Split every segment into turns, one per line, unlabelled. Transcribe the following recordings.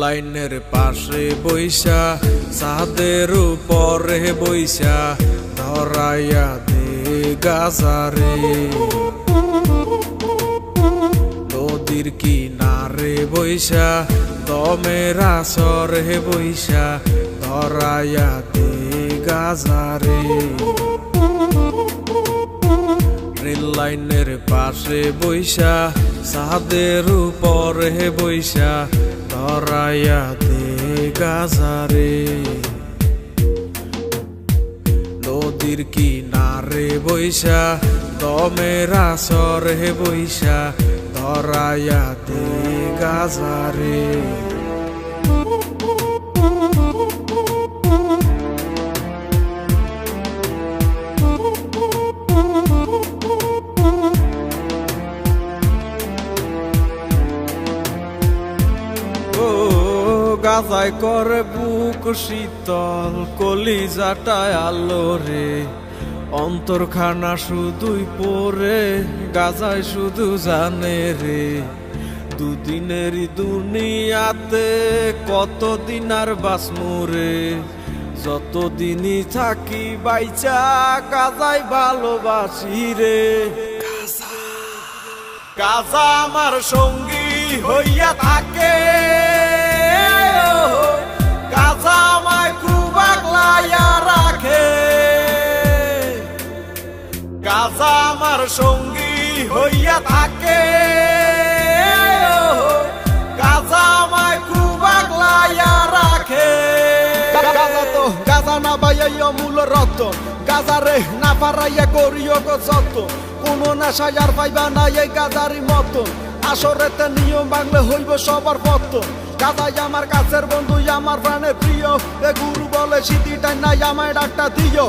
লাইনের পাশে বইসা ছাদের উপরে বইসা ধরাইয়া দে গাজারে। নদীর কিনারে বইসা দমের আসরে বইসা ধরাইয়া দে গাজারে। রেল লাইনের পাশে বইসা ছাদের উপরে বইসা ধরাইয়া দে গাজারে। নদীর কিনারে বইসা দমের আসরে বইসা ধরাইয়া দে গাজারে। গাজায় করে বুক শীতল কলিজাটায় আলো রে। অন্তরখানা শুধুই পরে গাজায় শুধু জানে রে। দুদিনেরই দুনিয়াতে কতদিন আর বাঁচমু রে। যতদিনই থাকি বাইচা গাজায় ভালোবাসি রে। গাজা আমার সঙ্গী হইয়া থাকে। গাজা আমায় খুব আগলাইয়া রাখে। গাজা আমার সঙ্গী হইয়া থাকে। গাজা আমায় খুব আগলাইয়া রাখে। গাজা না বাইয়া মূল রতন। গাজারে না পারাইয়া করিও গো যতন। কোনো নেশায় আর পাইবা না এই গাজারি মতন। আসরেতে নিয়ম ভাঙলে হইব সবার পতন। গাজাই আমার কাছের বন্ধু আমার প্রাণের প্রিয়। এ গুরু বলে স্মৃতি টান নাই আমায় ডাকটা দিও।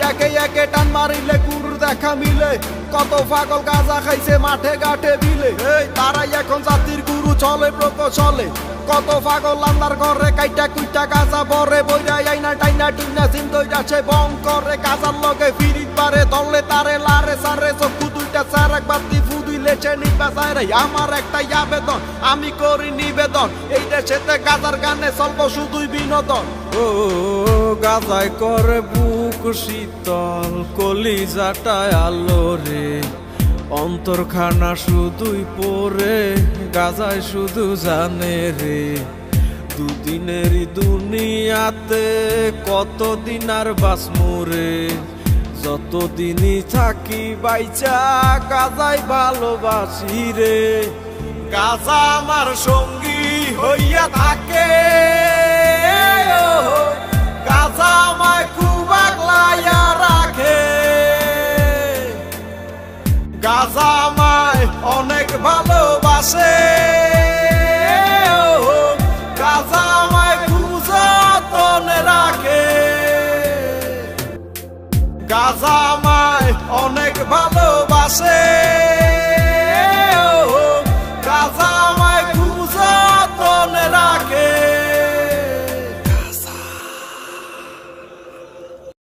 একে একে টান মারিলে গুরুর দেখা মিলে। কত পাগল গাজা খাইছে মাঠে ঘাটে বিলে। এই তারাই এখন জাতির গুরু চলে প্রকৌশলে। কত পাগল আন্দার ঘরে কাইটা কুইটা গাজা বরে বইরা আইনা টাইনা টুইনা চিন্তই যাচ্ছে বং করে। গাজার লগে ফিরিত পারে দলে তারে লারে সারে চক্ষু দুইটা চারাক বাতি ফুদিলেছে নিবা চারে। আমার একটাই আবেদন আমি করি নিবেদন। এই দেশেতে গাজার গানে চলবো শুধুই বিনোদন। ও গাজায় করে বুক শীতল কলিজাটায় আলো রে। অন্তরখানা শুধুই পরে গাজায় শুধু জানে রে। দুদিনেরই দুনিয়াতে কতদিন আর বাঁচমু রে। যতদিনই থাকি বাইচা গাজায় ভালোবাসি রে। গাজা আমার সঙ্গী হইয়া থাকে। গাজা আমায় খুব আগলাইয়া রাখে। গাজা আমায় অনেক ভালোবাসে। গাজা আমায় খুব যতনে রাখে। গাজা আমায় অনেক ভালোবাসে।